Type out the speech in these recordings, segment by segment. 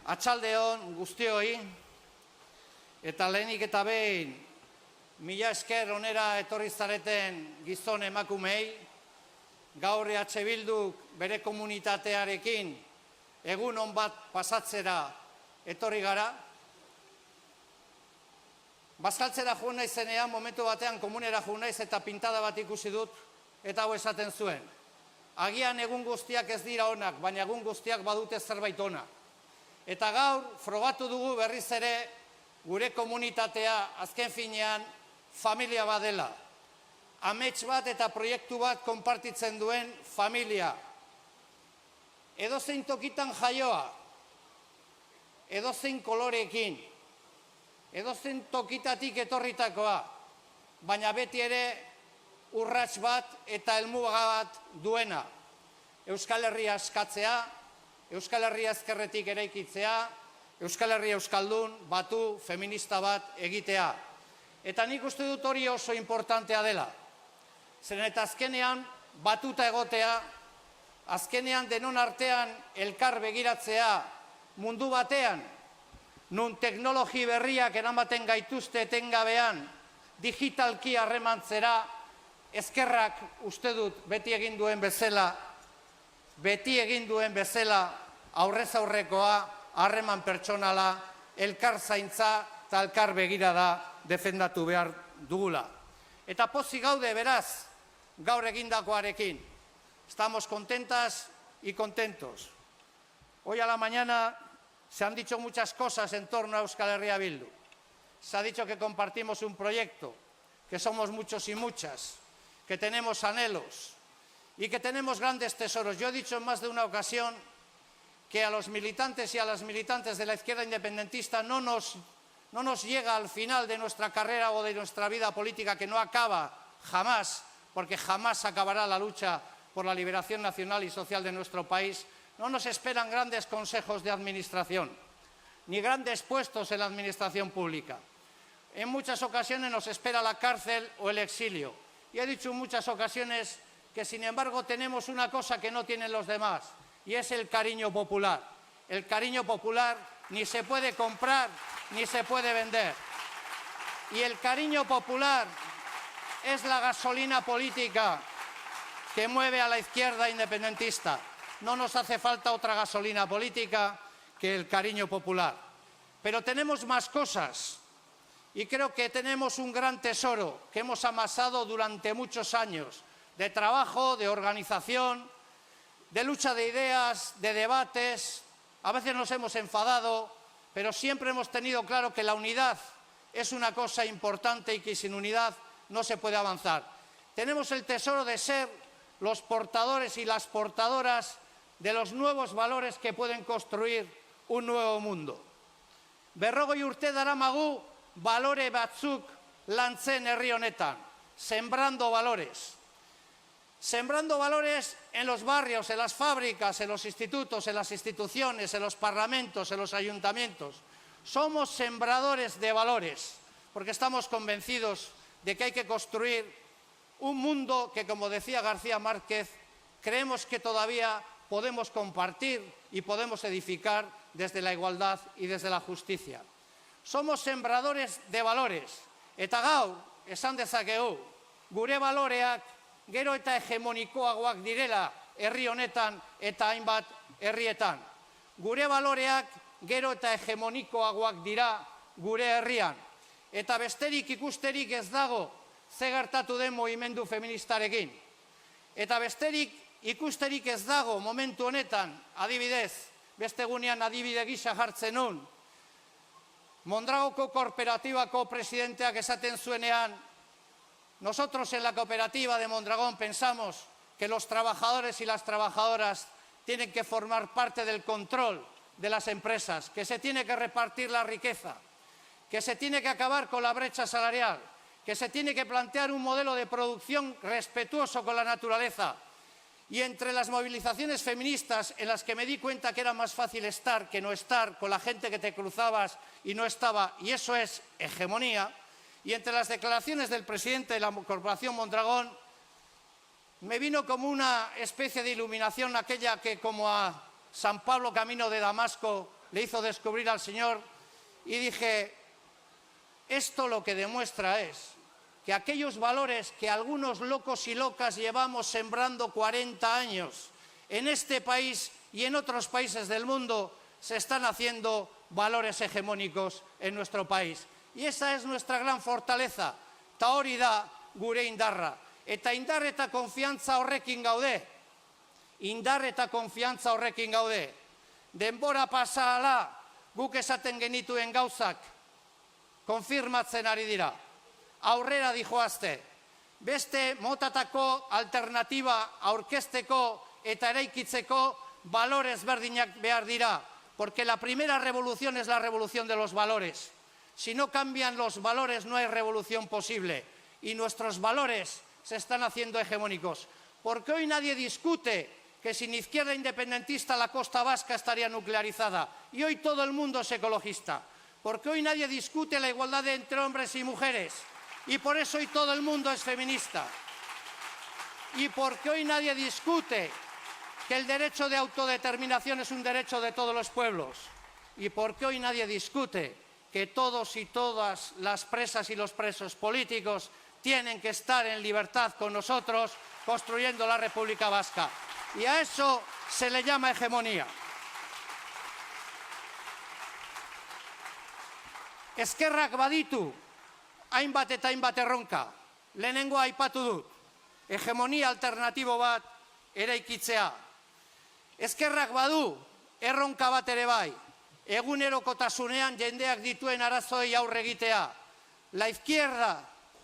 Atxaldeon guztioi, eta lehenik eta behin, mila esker onera etorri zareten gizon emakumei, gaur EH Bilduk bere komunitatearekin egun on bat pasatzera etorri gara. Bazkaltzera joan naizenean, momentu batean komunera joan naiz eta pintada bat ikusi dut, eta hau esaten zuen. Agian egun guztiak ez dira onak, baina egun guztiak badute zerbait ona. Eta gaur, frogatu dugu berriz ere, gure komunitatea azken finean familia bat dela. Amets bat eta proiektu bat konpartitzen duen familia. Edozein tokitan jaioa, edozein koloreekin, edozein tokitatik etorritakoa, baina beti ere urrats bat eta helmuga bat duena. Euskal Herria askatzea, Euskal Herria ezkerretik eraikitzea, Euskal Herria euskaldun, batu, feminista bat egitea. Eta nik uste dut hori oso importantea dela. Zeren eta azkenean batuta egotea, azkenean denon artean elkar begiratzea mundu batean, nun teknologi berriak eramaten gaituzte etengabean, digitalki harremantzera, ezkerrak uste dut beti egin duen bezala, aurrez aurrekoa, harreman pertsonala, elkar zaintza eta elkar begirada defendatu behar dugula. Eta pozik gaude beraz, gaur egindakoarekin. Estamos contentas y contentos. Hoy a la mañana se han dicho muchas cosas en torno a Euskal Herria Bildu. Se ha dicho que compartimos un proyecto, que somos muchos y muchas, que tenemos anhelos y que tenemos grandes tesoros. Yo he dicho en más de una ocasión que a los militantes y a las militantes de la izquierda independentista no nos llega al final de nuestra carrera o de nuestra vida política, que no acaba jamás, porque jamás acabará la lucha por la liberación nacional y social de nuestro país. No nos esperan grandes consejos de administración, ni grandes puestos en la administración pública. En muchas ocasiones nos espera la cárcel o el exilio. Y he dicho en muchas ocasiones que, sin embargo, tenemos una cosa que no tienen los demás, y es el cariño popular. El cariño popular ni se puede comprar ni se puede vender. Y el cariño popular es la gasolina política que mueve a la izquierda independentista. No nos hace falta otra gasolina política que el cariño popular. Pero tenemos más cosas. Y creo que tenemos un gran tesoro que hemos amasado durante muchos años, de trabajo, de organización, de lucha de ideas, de debates. A veces nos hemos enfadado, pero siempre hemos tenido claro que la unidad es una cosa importante y que sin unidad no se puede avanzar. Tenemos el tesoro de ser los portadores y las portadoras de los nuevos valores que pueden construir un nuevo mundo. Berrogei urte daramagu valore batzuk lantzen herri honetan, sembrando valores. Sembrando valores en los barrios, en las fábricas, en los institutos, en las instituciones, en los parlamentos, en los ayuntamientos. Somos sembradores de valores, porque estamos convencidos de que hay que construir un mundo que, como decía García Márquez, creemos que todavía podemos compartir y podemos edificar desde la igualdad y desde la justicia. Somos sembradores de valores. Eta gaur, esan dezakegu, gure baloreak gero eta hegemonikoagoak direla herri honetan eta hainbat herrietan. Gure baloreak gero eta hegemonikoagoak dira gure herrian. Eta besterik ikusterik ez dago ze gertatu den mugimendu feministarekin. Eta besterik ikusterik ez dago momentu honetan, adibidez, beste egunean adibide gisa jartzen nun, Mondragoko kooperatibako presidenteak esaten zuenean: nosotros en la cooperativa de Mondragón pensamos que los trabajadores y las trabajadoras tienen que formar parte del control de las empresas, que se tiene que repartir la riqueza, que se tiene que acabar con la brecha salarial, que se tiene que plantear un modelo de producción respetuoso con la naturaleza. Y entre las movilizaciones feministas, en las que me di cuenta que era más fácil estar que no estar con la gente que te cruzabas y no estaba, y eso es hegemonía, y entre las declaraciones del presidente de la Corporación Mondragón, me vino como una especie de iluminación aquella que, como a San Pablo camino de Damasco, le hizo descubrir al Señor y dije, esto lo que demuestra es que aquellos valores que algunos locos y locas llevamos sembrando 40 años en este país y en otros países del mundo, se están haciendo valores hegemónicos en nuestro país. Y esa es nuestra gran fortaleza, ta hori da gure indarra. Eta indar eta konfiantza horrekin gaude. Indar eta konfiantza horrekin gaude. Denbora pasa ahala, guk esaten genituen gauzak konfirmatzen ari dira. Aurrera dijoazte. Beste motatako alternatiba aurkezteko eta eraikitzeko valores berdinak behar dira. Porque la primera revolución es la revolución de los valores. Si no cambian los valores, no hay revolución posible. Y nuestros valores se están haciendo hegemónicos. Porque hoy nadie discute que sin izquierda independentista la costa vasca estaría nuclearizada. Y hoy todo el mundo es ecologista. Porque hoy nadie discute la igualdad entre hombres y mujeres. Y por eso hoy todo el mundo es feminista. Y porque hoy nadie discute que el derecho de autodeterminación es un derecho de todos los pueblos. Y porque hoy nadie discute que todos y todas las presas y los presos políticos tienen que estar en libertad con nosotros construyendo la República Vasca. Y a eso se le llama hegemonía. Eskerrak baditu, hainbat eta hainbat erronka. Lehenengoa aipatu dut. Hegemonia alternatibo bat eraikitzea. Eskerrak badu, erronka bat ere bai. Egunerokotasunean jendeak dituen arazoei aurre egitea. La izquierda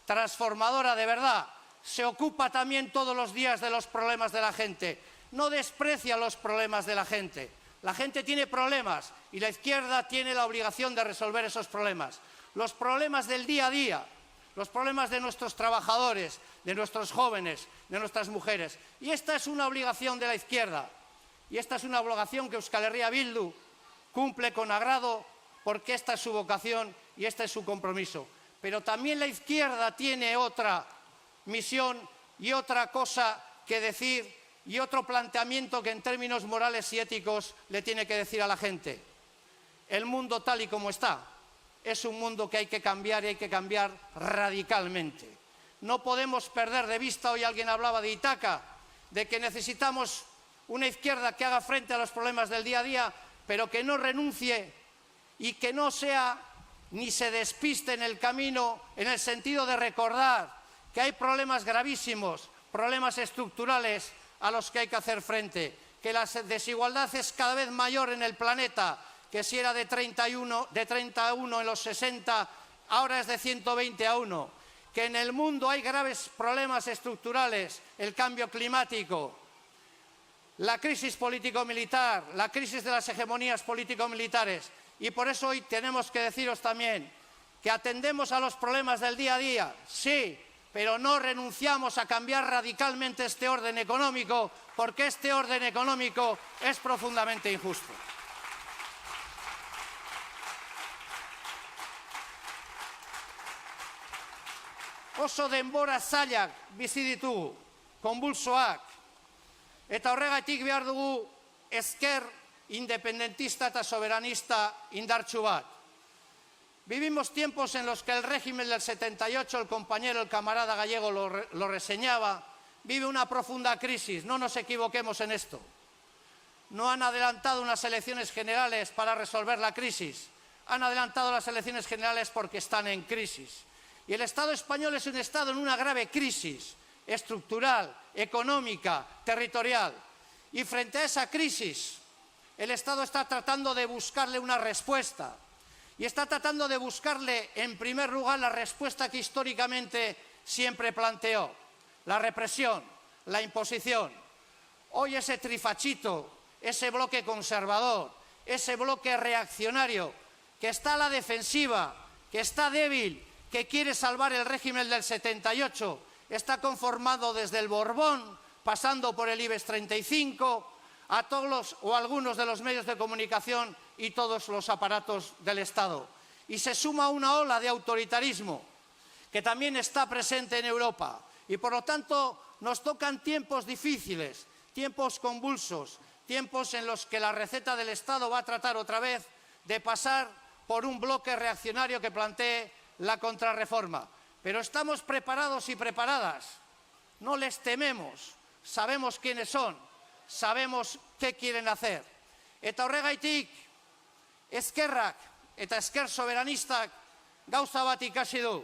transformadora de verdad se ocupa también todos los días de los problemas de la gente. No desprecia los problemas de la gente. La gente tiene problemas y la izquierda tiene la obligación de resolver esos problemas. Los problemas del día a día, los problemas de nuestros trabajadores, de nuestros jóvenes, de nuestras mujeres. Y esta es una obligación de la izquierda. Y esta es una obligación que Euskal Herria Bildu cumple con agrado porque esta es su vocación y este es su compromiso. Pero también la izquierda tiene otra misión y otra cosa que decir y otro planteamiento que en términos morales y éticos le tiene que decir a la gente. El mundo tal y como está es un mundo que hay que cambiar y hay que cambiar radicalmente. No podemos perder de vista, hoy alguien hablaba de Ítaca, de que necesitamos una izquierda que haga frente a los problemas del día a día, pero que no renuncie y que no sea ni se despiste en el camino en el sentido de recordar que hay problemas gravísimos, problemas estructurales a los que hay que hacer frente, que la desigualdad es cada vez mayor en el planeta, que si era de 31 en los 60, ahora es de 120 a 1, que en el mundo hay graves problemas estructurales, el cambio climático, la crisis político-militar, la crisis de las hegemonías político-militares. Y por eso hoy tenemos que deciros también que atendemos a los problemas del día a día, sí, pero no renunciamos a cambiar radicalmente este orden económico, porque este orden económico es profundamente injusto. Oso denbora zailak bizi ditugu, konbulsoak, eta horregatik behar dugu ezker independentista eta soberanista indartsu bat. Vivimos tiempos en los que el régimen del 78, el compañero, el camarada gallego lo reseñaba, vive una profunda crisis. No nos equivoquemos en esto. No han adelantado unas elecciones generales para resolver la crisis. Han adelantado las elecciones generales porque están en crisis. Y el Estado español es un Estado en una grave crisis estructural, económica, territorial. Y frente a esa crisis, el Estado está tratando de buscarle una respuesta. Y está tratando de buscarle, en primer lugar, la respuesta que históricamente siempre planteó. La represión, la imposición. Hoy ese trifachito, ese bloque conservador, ese bloque reaccionario, que está a la defensiva, que está débil, que quiere salvar el régimen del 78, está conformado desde el Borbón, pasando por el IBEX 35, a todos o algunos de los medios de comunicación y todos los aparatos del Estado. Y se suma una ola de autoritarismo que también está presente en Europa. Y por lo tanto nos tocan tiempos difíciles, tiempos convulsos, tiempos en los que la receta del Estado va a tratar otra vez de pasar por un bloque reaccionario que plantee la contrarreforma. Pero estamos preparados y preparadas, no les tememos, sabemos quiénes son, sabemos qué quieren hacer. Eta horregaitik, ezkerrak eta ezker soberanistak gauza bat ikasi du.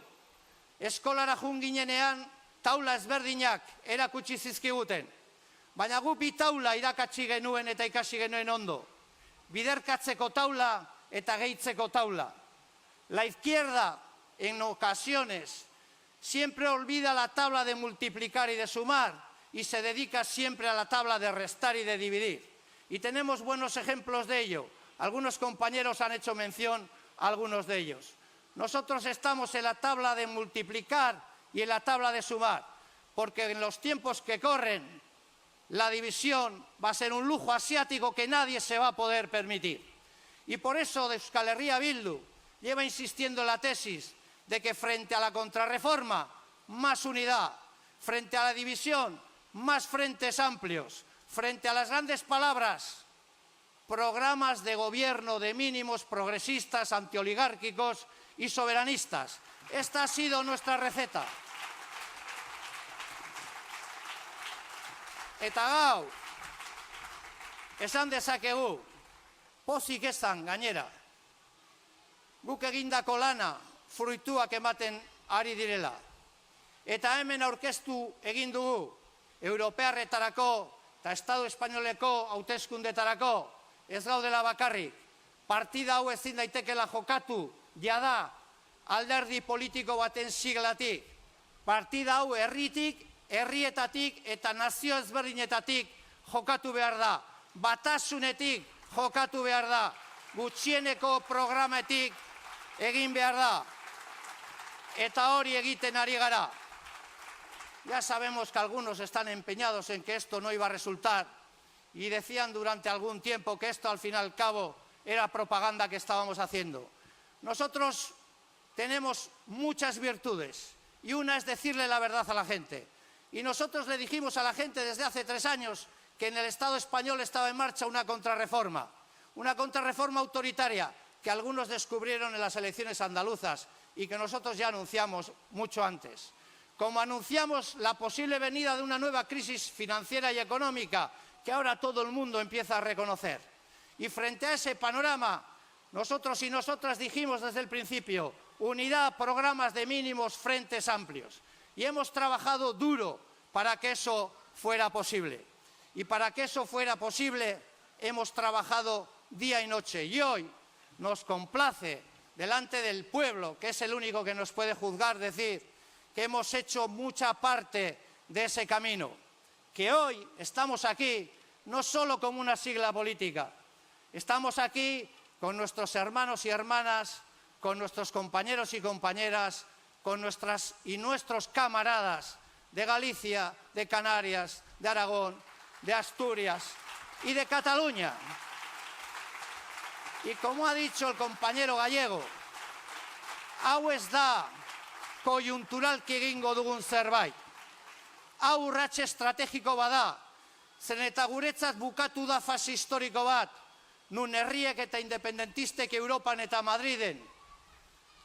Eskolara joan ginenean taula ezberdinak erakutsi zizkiguten. Baina gu bi taula irakatsi genuen eta ikasi genuen ondo. Biderkatzeko taula eta gehitzeko taula. La izquierda, en ocasiones, siempre olvida la tabla de multiplicar y de sumar y se dedica siempre a la tabla de restar y de dividir. Y tenemos buenos ejemplos de ello. Algunos compañeros han hecho mención a algunos de ellos. Nosotros estamos en la tabla de multiplicar y en la tabla de sumar, porque en los tiempos que corren la división va a ser un lujo asiático que nadie se va a poder permitir. Y por eso Euskal Herria Bildu lleva insistiendo en la tesis de que frente a la contrarreforma, más unidad, frente a la división, más frentes amplios, frente a las grandes palabras, programas de gobierno de mínimos progresistas, antioligárquicos y soberanistas. Esta ha sido nuestra receta. Eta gaur, esan dezakegu, pozik esan gainera, guk egindako lana fruituak ematen ari direla. Eta hemen aurkeztu egin dugu, europearretarako eta Estado espainoleko hauteskundetarako ez gaudela bakarrik. Partida hau ezin daitekela jokatu, jada alderdi politiko baten siglatik. Partida hau herritik, herrietatik eta nazio ezberdinetatik jokatu behar da. Batasunetik jokatu behar da. Gutxieneko programetik egin behar da. Eta hori egiten ari gara. Ya sabemos que algunos están empeñados en que esto no iba a resultar y decían durante algún tiempo que esto al fin y al cabo era propaganda que estábamos haciendo. Nosotros tenemos muchas virtudes y una es decirle la verdad a la gente. Y nosotros le dijimos a la gente desde hace 3 años que en el Estado español estaba en marcha una contrarreforma autoritaria que algunos descubrieron en las elecciones andaluzas y que nosotros ya anunciamos mucho antes. Como anunciamos la posible venida de una nueva crisis financiera y económica que ahora todo el mundo empieza a reconocer. Y frente a ese panorama, nosotros y nosotras dijimos desde el principio, unidad, programas de mínimos, frentes amplios. Y hemos trabajado duro para que eso fuera posible. Y para que eso fuera posible, hemos trabajado día y noche. Y hoy nos complace, delante del pueblo, que es el único que nos puede juzgar, decir que hemos hecho mucha parte de ese camino, que hoy estamos aquí no solo como una sigla política, estamos aquí con nuestros hermanos y hermanas, con nuestros compañeros y compañeras, con nuestras y nuestros camaradas de Galicia, de Canarias, de Aragón, de Asturias y de Cataluña. Y como ha dicho el compañero gallego, hau ez da koiunturalki egingo dugun zerbait. Hau urrats estrategiko bada, zen eta guretzat bukatu da fase historiko bat, nun herriek eta independentistek Europan eta Madriden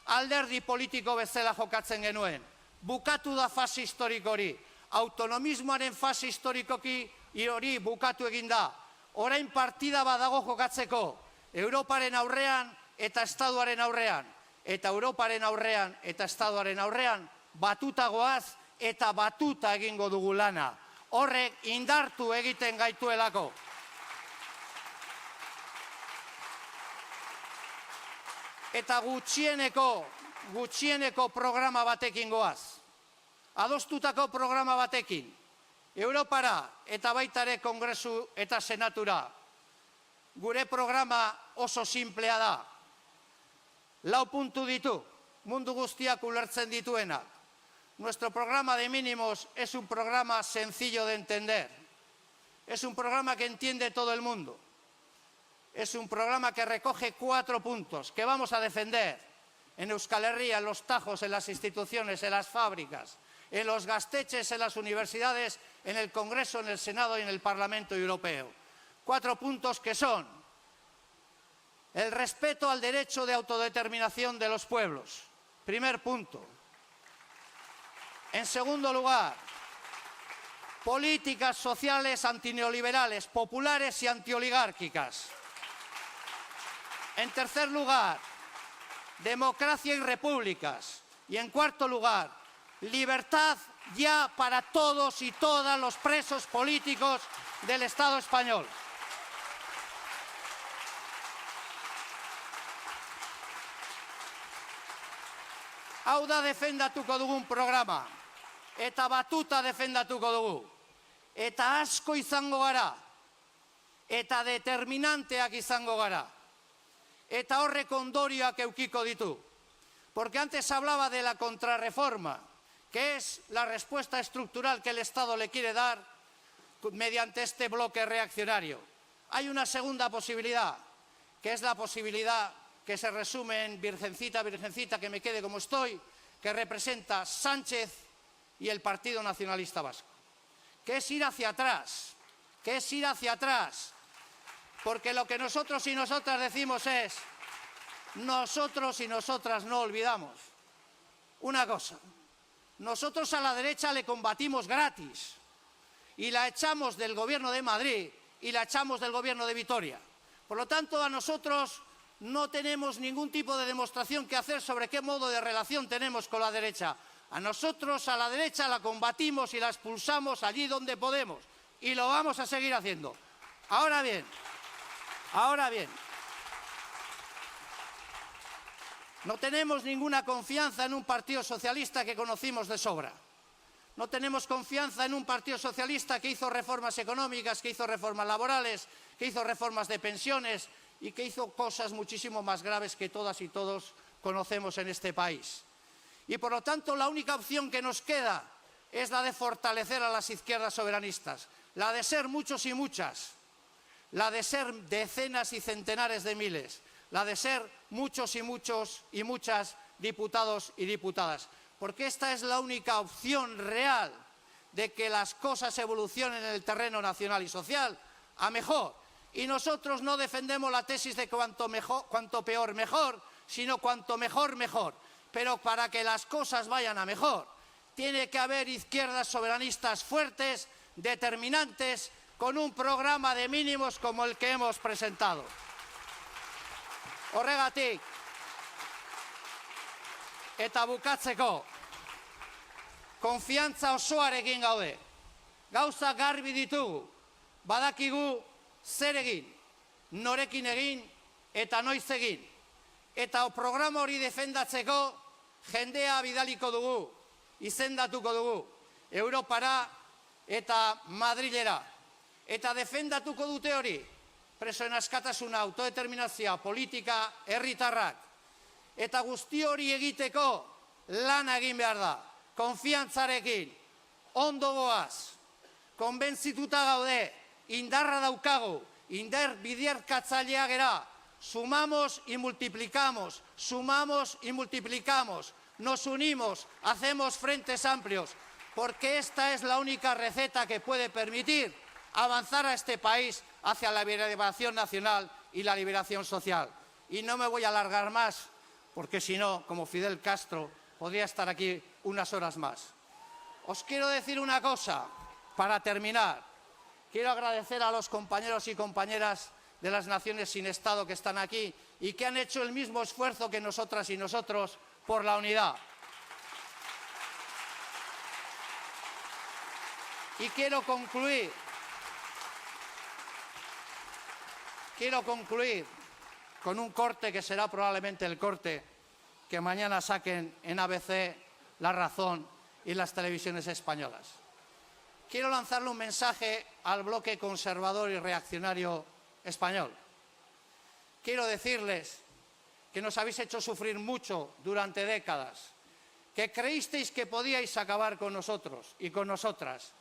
alderdi politiko bezala jokatzen genuen. Bukatu da fase historiko hori. Autonomismoaren fase historikoki hori bukatu egin da. Orain partida badago jokatzeko, Europaren aurrean eta Estatuaren aurrean. Eta Europaren aurrean eta Estatuaren aurrean batuta goaz eta batuta egingo dugu lana. Horrek indartu egiten gaituelako. Eta gutxieneko programa batekin goaz. Adostutako programa batekin. Europara eta baitare Kongresu eta Senatura. Gure programa oso simplea da. 4 puntu ditu, mundu guztiak ulertzen dituenak. Nuestro programa de mínimos es un programa sencillo de entender. Es un programa que entiende todo el mundo. Es un programa que recoge 4 puntos que vamos a defender en Euskal Herria, en los tajos, en las instituciones, en las fábricas, en los gasteches, en las universidades, en el Congreso, en el Senado y en el Parlamento Europeo. 4 puntos que son: el respeto al derecho de autodeterminación de los pueblos, primer punto. En segundo lugar, políticas sociales antineoliberales, populares y antioligárquicas. En tercer lugar, democracia y repúblicas. Y en cuarto lugar, libertad ya para todos y todas los presos políticos del Estado español. Hau da defendatuko dugun programa, eta batuta defendatuko dugu, eta asko izango gara, eta determinanteak izango gara, eta horrek ondorioak eukiko ditu. Porque antes hablaba de la contrarreforma, que es la respuesta estructural que el Estado le quiere dar mediante este bloque reaccionario. Hay una segunda posibilidad, que es la posibilidad que se resume en virgencita, virgencita, que me quede como estoy, que representa Sánchez y el Partido Nacionalista Vasco. Que es ir hacia atrás, porque lo que nosotros y nosotras decimos es: nosotros y nosotras no olvidamos una cosa. Nosotros a la derecha le combatimos gratis y la echamos del gobierno de Madrid y la echamos del gobierno de Vitoria. Por lo tanto, a nosotros no tenemos ningún tipo de demostración que hacer sobre qué modo de relación tenemos con la derecha. A nosotros, a la derecha, la combatimos y la expulsamos allí donde podemos. Y lo vamos a seguir haciendo. Ahora bien, no tenemos ninguna confianza en un partido socialista que conocimos de sobra. No tenemos confianza en un partido socialista que hizo reformas económicas, que hizo reformas laborales, que hizo reformas de pensiones y que hizo cosas muchísimo más graves que todas y todos conocemos en este país. Y por lo tanto, la única opción que nos queda es la de fortalecer a las izquierdas soberanistas, la de ser muchos y muchas, la de ser decenas y centenares de miles, la de ser muchos y muchos y muchas diputados y diputadas. Porque esta es la única opción real de que las cosas evolucionen en el terreno nacional y social a mejor. Y nosotros no defendemos la tesis de cuanto peor mejor, sino cuanto mejor mejor. Pero para que las cosas vayan a mejor, tiene que haber izquierdas soberanistas fuertes, determinantes, con un programa de mínimos como el que hemos presentado. Horregatik, eta bukatzeko, konfiantza osoarekin gaude. Gauza garbi ditugu, badakigu zer egin, norekin egin eta noiz egin. Eta programa hori defendatzeko jendea bidaliko dugu, izendatuko dugu, Europara eta Madrilera. Eta defendatuko dute hori, presoen askatasuna, autodeterminazioa, politika, herritarrak. Eta guzti hori egiteko lana egin behar da, konfiantzarekin, ondo goaz, konbentzituta gaude, indarra daukagu, indar biderkatzailea gera, sumamos y multiplicamos, nos unimos, hacemos frentes amplios, porque esta es la única receta que puede permitir avanzar a este país hacia la liberación nacional y la liberación social. Y no me voy a alargar más, porque si no, como Fidel Castro, podría estar aquí unas horas más. Os quiero decir una cosa, para terminar. Quiero agradecer a los compañeros y compañeras de las naciones sin Estado que están aquí y que han hecho el mismo esfuerzo que nosotras y nosotros por la unidad. Y quiero concluir con un corte que será probablemente el corte que mañana saquen en ABC, La Razón y las televisiones españolas. Quiero lanzarle un mensaje al bloque conservador y reaccionario español. Quiero decirles que nos habéis hecho sufrir mucho durante décadas, que creísteis que podíais acabar con nosotros y con nosotras,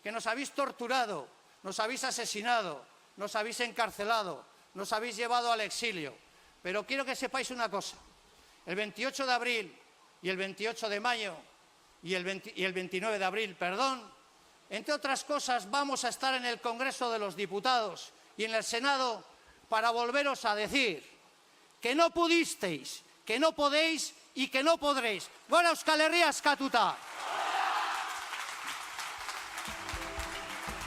que nos habéis torturado, nos habéis asesinado, nos habéis encarcelado, nos habéis llevado al exilio. Pero quiero que sepáis una cosa. El 28 de abril y el 28 de mayo y el 29 de abril, entre otras cosas, vamos a estar en el Congreso de los Diputados y en el Senado para volveros a decir que no pudisteis, que no podéis y que no podréis. Gora Euskal Herria askatuta!